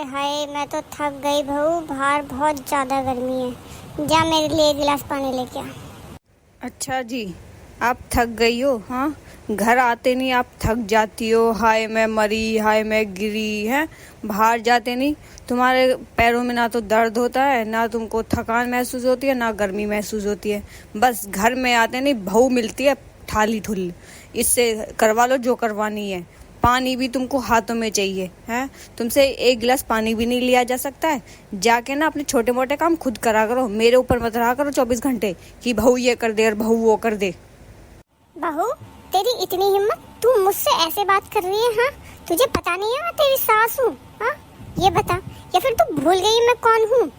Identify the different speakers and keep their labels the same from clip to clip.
Speaker 1: हाय हाय, मैं तो थक गई बहू। बाहर बहुत ज़्यादा गर्मी है। जा मेरे लिए एक गिलास पानी लेके आ।
Speaker 2: अच्छा जी, आप थक गई हो? हाँ, घर आते नहीं आप थक जाती हो। हाय मैं मरी, हाय मैं गिरी है। बाहर जाते नहीं, तुम्हारे पैरों में ना तो दर्द होता है, ना तुमको थकान महसूस होती है, ना गर्मी महसूस होती है। बस घर में आते नहीं बहू मिलती है ठाली ठुल, इससे करवा लो जो करवानी है। पानी भी तुमको हाथों में चाहिए है, तुमसे एक गिलास पानी भी नहीं लिया जा सकता है। जाके ना अपने छोटे मोटे काम खुद करा करो, मेरे ऊपर मत रहा करो 24 घंटे कि बहू ये कर दे और बहू वो कर दे।
Speaker 1: बहू, तेरी इतनी हिम्मत, तू मुझसे ऐसे बात कर रही है? हाँ, तुझे पता नहीं है मैं तेरी सास हूँ? हाँ, ये बता, या फिर तू भूल गई मैं कौन हूँ?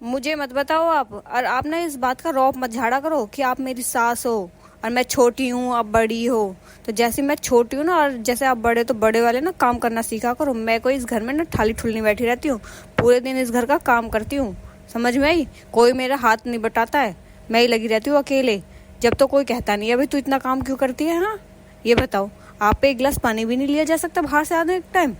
Speaker 2: मुझे मत बताओ आप, और आप ना इस बात का रौब मत झाड़ा करो कि आप मेरी सास हो और मैं छोटी हूँ आप बड़ी हो। तो जैसे मैं छोटी हूँ ना और जैसे आप बड़े, तो बड़े वाले ना काम करना सीखा करो। मैं कोई इस घर में ना ठाली ठुलनी बैठी रहती हूँ, पूरे दिन इस घर का काम करती हूँ। समझ में आई? कोई मेरा हाथ नहीं बटाता है, मैं ही लगी रहती हूँ अकेले। जब तो कोई कहता नहीं है भाई तू इतना काम क्यों करती है। हाँ, ये बताओ, आप पे एक गिलास पानी भी नहीं लिया जा सकता बाहर से आने के टाइम?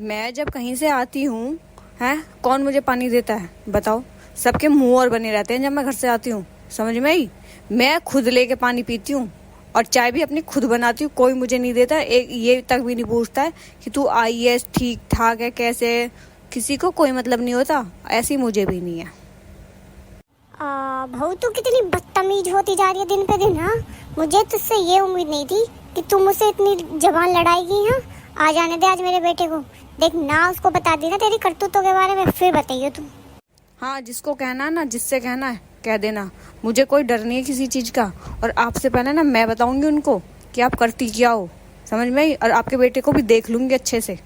Speaker 2: मैं जब कहीं से आती हूँ, हैं, कौन मुझे पानी देता है बताओ? सबके मुंह और बने रहते हैं जब मैं घर से आती हूँ। समझ में आई? मैं खुद लेके पानी पीती हूँ और चाय भी अपनी खुद बनाती हूँ, कोई मुझे नहीं देता। एक ये तक भी नहीं पूछता है कि तू आई है, ठीक ठाक है, कैसे है। किसी को कोई मतलब नहीं होता, ऐसी मुझे भी नहीं है।
Speaker 1: बहू, तू कितनी बदतमीज होती जा रही है दिन पे दिन। हाँ, मुझे तुझसे ये उम्मीद नहीं थी कि तू मुझसे इतनी जबान लड़ाएगी। हाँ, आ जाने दे आज मेरे बेटे को। देख ना, उसको बता दी ना तेरी करतूतों के बारे में, फिर बताइए तुम।
Speaker 2: हाँ, जिसको कहना है ना, जिससे कहना है कह देना, मुझे कोई डर नहीं है किसी चीज का। और आपसे पहले ना मैं बताऊंगी उनको कि आप करती क्या हो। समझ में आई? और आपके बेटे को भी देख लूंगी अच्छे से।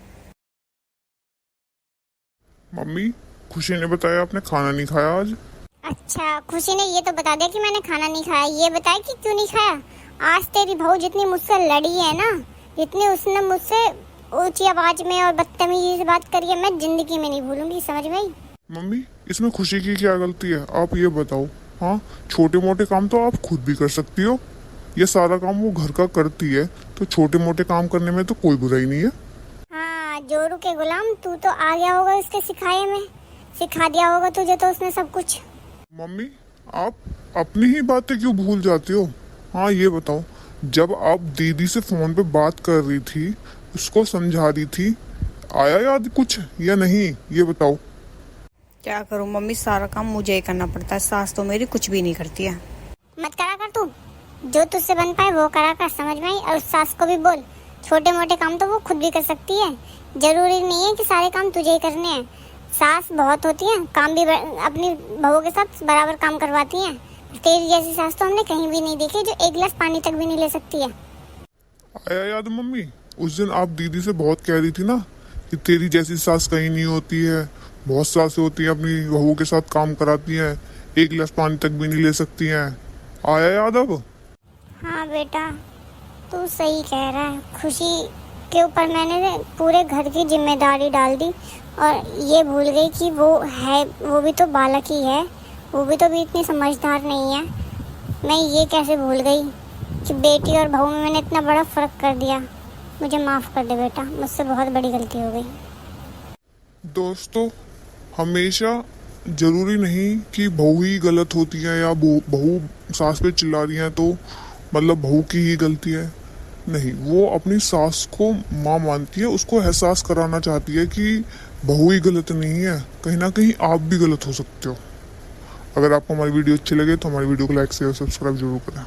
Speaker 3: मम्मी, खुशी ने बताया आपने खाना नहीं खाया आज।
Speaker 1: अच्छा, खुशी ने ये तो बता दिया कि मैंने खाना नहीं खाया, ये बताया कि क्यों नहीं खाया? आज तेरी बहू जितनी मुझसे लड़ी है ना, जितनी उसने मुझसे ऊंची आवाज में और बदतमीजी से बात करी है, मैं जिंदगी में नहीं भूलूंगी। समझ में आई?
Speaker 3: मम्मी, इसमें खुशी की क्या गलती है, आप ये बताओ। हाँ, छोटे मोटे काम तो आप खुद भी कर सकती हो। ये सारा काम वो घर का करती है, तो छोटे मोटे काम करने में तो कोई बुराई नहीं है।
Speaker 1: हाँ, जोरू के गुलाम, तू तो आ गया होगा उसके सिखाए में, सिखा दिया होगा तुझे तो उसने सब कुछ।
Speaker 3: मम्मी, आप अपनी ही बातें क्यों भूल जाती हो? हाँ, ये बताओ, जब आप दीदी से फोन पे बात कर रही थी, उसको समझा रही थी, आया याद कुछ या नहीं, ये बताओ।
Speaker 2: क्या करूं मम्मी, सारा काम मुझे ही करना पड़ता है। सास तो मेरी कुछ भी नहीं करती है।
Speaker 1: मत करा कर तू, जो तुझसे बन पाए वो करा कर। समझ में आई? और उस सास को भी बोल, छोटे मोटे काम तो वो खुद भी कर सकती है। जरूरी नहीं है कि सारे काम तुझे ही करने हैं। सास बहुत होती है, काम भी अपनी बहू के साथ बराबर काम करवाती हैं। तेरी जैसी सास तो हमने कहीं भी नहीं देखी, जो एक गिलास पानी तक भी नहीं ले सकती है।
Speaker 3: आया याद मम्मी, उस दिन आप दीदी से बहुत कह रही थी ना कि तेरी जैसी सास कहीं नहीं होती है, बहुत सासें होती हैं अपनी बहू के साथ काम कराती हैं, एक गिलास पानी तक भी नहीं ले सकती हैं। आया याद अब?
Speaker 1: हाँ बेटा, तू सही कह रहा है। खुशी के ऊपर मैंने पूरे घर की जिम्मेदारी डाल दी और ये भूल गई कि वो भी तो बालक ही है, वो भी तो भी इतनी समझदार नहीं है। मैं ये कैसे भूल गई कि बेटी और बहू में मैंने इतना बड़ा फर्क कर दिया। मुझे माफ़ कर दे बेटा, मुझसे बहुत बड़ी गलती हो गई।
Speaker 3: दोस्तों, हमेशा जरूरी नहीं कि बहू ही गलत होती है या बहू सास पे चिल्ला रही है तो मतलब बहू की ही गलती है। नहीं, वो अपनी सास को माँ मानती है, उसको एहसास कराना चाहती है कि बहू ही गलत नहीं है, कहीं ना कहीं आप भी गलत हो सकते हो। अगर आपको हमारी वीडियो अच्छी लगे तो हमारी वीडियो को लाइक शेयर सब्सक्राइब जरूर करें।